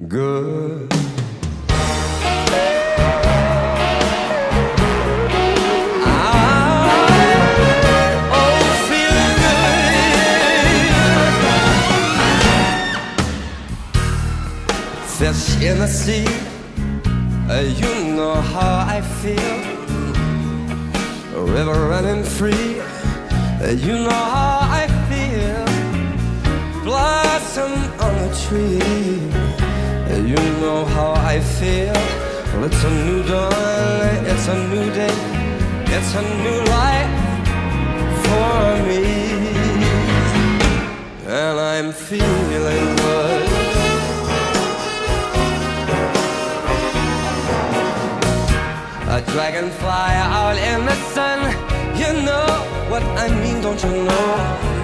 good. Fish in the sea, you know how I feel. A river running free, you know how I feel. Blossom on the tree, you know how I feel. Well, it's a new dawn, it's a new day, it's a new life for me, and I'm feeling good. A dragonfly out in the sun, you know what I mean, don't you know?